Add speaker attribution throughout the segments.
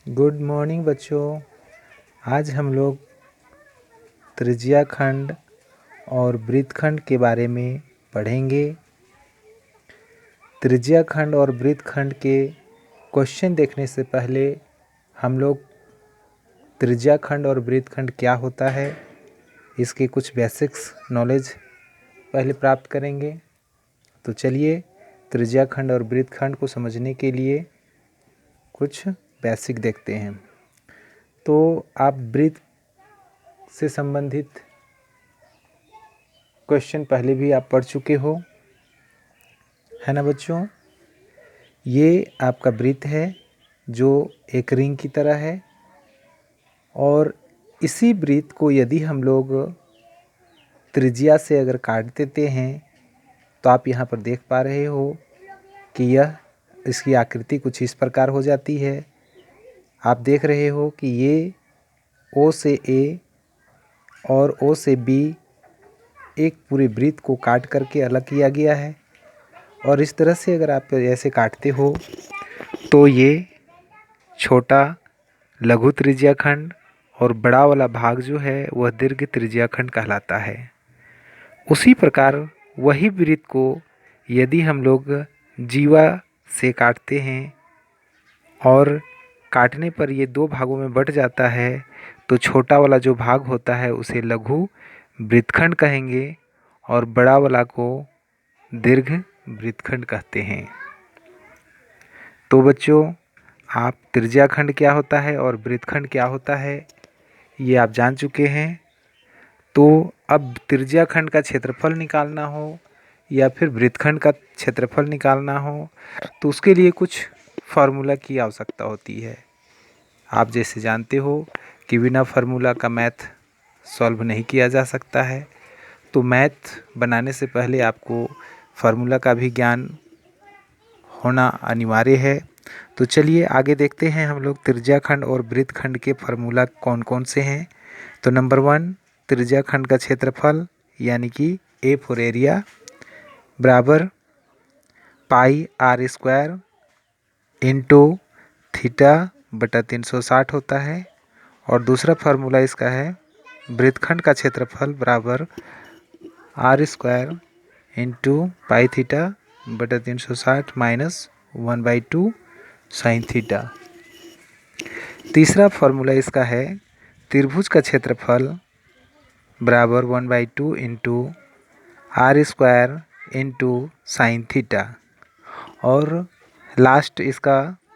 Speaker 1: Good morning बच्चों। आज हम लोग त्रिज्याखंड और वृत्तखंड के बारे में पढ़ेंगे। त्रिज्याखंड और वृत्तखंड के क्वेश्चन देखने से पहले हम लोग त्रिज्याखंड और वृत्तखंड क्या होता है इसके कुछ बेसिक्स नॉलेज पहले प्राप्त करेंगे। तो चलिए त्रिज्याखंड और वृत्तखंड को समझने के लिए कुछ बेसिक देखते हैं। तो आप वृत्त से संबंधित क्वेश्चन पहले भी आप पढ़ चुके हो, है ना बच्चों। ये आपका वृत्त है जो एक रिंग की तरह है और इसी वृत्त को यदि हम लोग त्रिज्या से अगर काट देते हैं तो आप यहाँ पर देख पा रहे हो कि यह इसकी आकृति कुछ इस प्रकार हो जाती है। आप देख रहे हो कि ये O से A और O से B एक पूरे वृत्त को काट करके अलग किया गया है और इस तरह से अगर आप ऐसे काटते हो तो ये छोटा लघु त्रिज्याखंड और बड़ा वाला भाग जो है वह दीर्घ त्रिज्याखंड कहलाता है। उसी प्रकार वही वृत्त को यदि हम लोग जीवा से काटते हैं और काटने पर ये दो भागों में बट जाता है तो छोटा वाला जो भाग होता है उसे लघु वृत्तखंड कहेंगे और बड़ा वाला को दीर्घ वृत्तखंड कहते हैं। तो बच्चों आप त्रिज्याखंड क्या होता है और वृत्तखंड क्या होता है ये आप जान चुके हैं। तो अब त्रिज्याखंड का क्षेत्रफल निकालना हो या फिर वृत्तखंड का क्षेत्रफल निकालना हो तो उसके लिए कुछ फार्मूला की आवश्यकता होती है। आप जैसे जानते हो कि बिना फार्मूला का मैथ सॉल्व नहीं किया जा सकता है। तो मैथ बनाने से पहले आपको फार्मूला का भी ज्ञान होना अनिवार्य है। तो चलिए आगे देखते हैं हम लोग त्रिज्याखंड और वृत्तखंड के फार्मूला कौन कौन से हैं। तो नंबर 1 त्रिज्याखंड का क्षेत्रफल यानी कि A फॉर एरिया बराबर पाई आर स्क्वायर इंटू थीटा बटा 360 होता है। और दूसरा फार्मूला इसका है वृत्तखंड का क्षेत्रफल बराबर r square into pi theta बटा 360 माइनस 1/2 साइन थीटा। तीसरा फार्मूला इसका है त्रिभुज का क्षेत्रफल बराबर 1/2 into r square into sine theta. और लास्ट इसका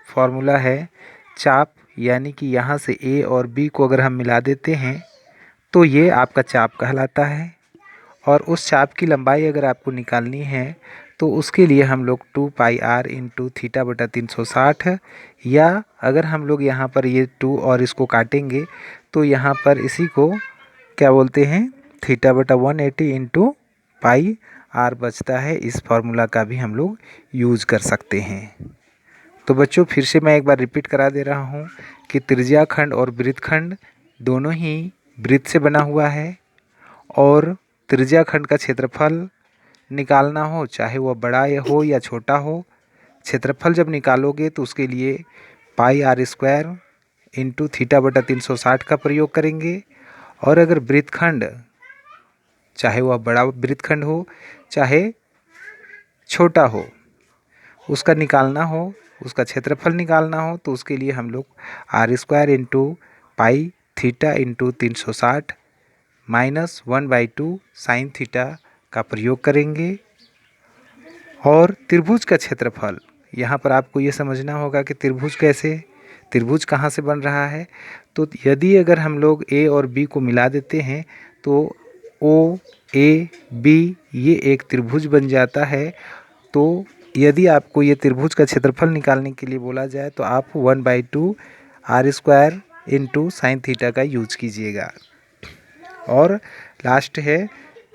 Speaker 1: फार्मूला है चाप यानी कि यहाँ से A और B को अगर हम मिला देते हैं तो ये आपका चाप कहलाता है। और उस चाप की लंबाई अगर आपको निकालनी है तो उसके लिए हम लोग 2 पाई आर इंटू थीटा बटा 360 या अगर हम लोग यहाँ पर ये 2 और इसको काटेंगे तो यहाँ पर इसी को क्या बोलते हैं थीटा बटा 180 इंटू पाई आर बचता है। इस फार्मूला का भी हम लोग यूज कर सकते हैं। तो बच्चों फिर से मैं एक बार रिपीट करा दे रहा हूँ कि त्रिज्याखंड और वृत्तखंड दोनों ही वृत्त से बना हुआ है और त्रिज्याखंड का क्षेत्रफल निकालना हो चाहे वह बड़ा हो या छोटा हो, क्षेत्रफल जब निकालोगे तो उसके लिए पाई आर स्क्वायर इंटू थीटा बटा 360 का प्रयोग करेंगे। और अगर वृत्तखंड चाहे वह बड़ा वृत्तखंड हो चाहे छोटा हो उसका निकालना हो, उसका क्षेत्रफल निकालना हो तो उसके लिए हम लोग r square into pi theta into 360 minus 1/2 sine theta का प्रयोग करेंगे। और त्रिभुज का क्षेत्रफल यहाँ पर आपको ये समझना होगा कि त्रिभुज कहाँ से बन रहा है। तो यदि अगर हम लोग A और B को मिला देते हैं तो O A B ये एक त्रिभुज बन जाता है। तो यदि आपको ये त्रिभुज का क्षेत्रफल निकालने के लिए बोला जाए तो आप 1/2 r square into sine theta का यूज कीजिएगा। और लास्ट है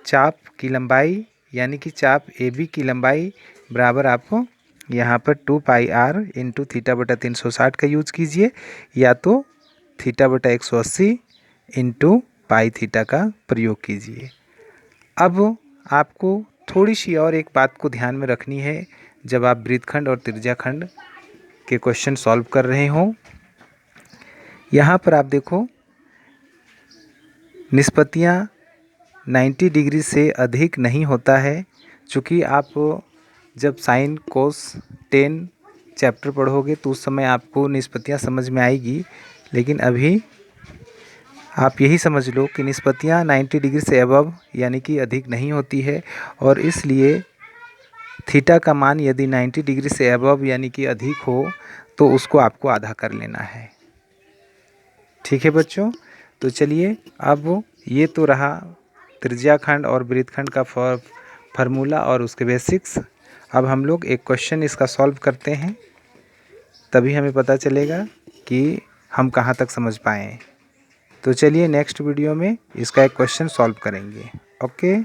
Speaker 1: चाप की लंबाई यानी कि चाप AB की लंबाई बराबर आपको यहाँ पर 2 पाई आर इंटू थीटा बटा 360 का यूज कीजिए या तो थीटा बटा 180 इंटू पाई थीटा का प्रयोग कीजिए। अब आपको थोड़ी सी और एक बात को ध्यान में रखनी है जब आप वृत्तखंड और त्रिज्याखंड के क्वेश्चन सॉल्व कर रहे हों। यहाँ पर आप देखो निष्पत्तियाँ 90 डिग्री से अधिक नहीं होता है, चूँकि आप जब साइन कोस टेन चैप्टर पढ़ोगे तो उस समय आपको निष्पत्तियाँ समझ में आएगी, लेकिन अभी आप यही समझ लो कि निष्पत्तियाँ 90 डिग्री से अबव यानी कि अधिक नहीं होती है, और इसलिए थीटा का मान यदि 90 डिग्री से अबव यानी कि अधिक हो तो उसको आपको आधा कर लेना है। ठीक है बच्चों, तो चलिए अब ये तो रहा त्रिज्याखंड और वृत्तखंड का फार्मूला और उसके बेसिक्स। अब हम लोग एक क्वेश्चन इसका सॉल्व करते हैं, तभी हमें पता चलेगा कि हम कहाँ तक समझ पाए। तो चलिए नेक्स्ट वीडियो में इसका एक क्वेश्चन सॉल्व करेंगे। ओके।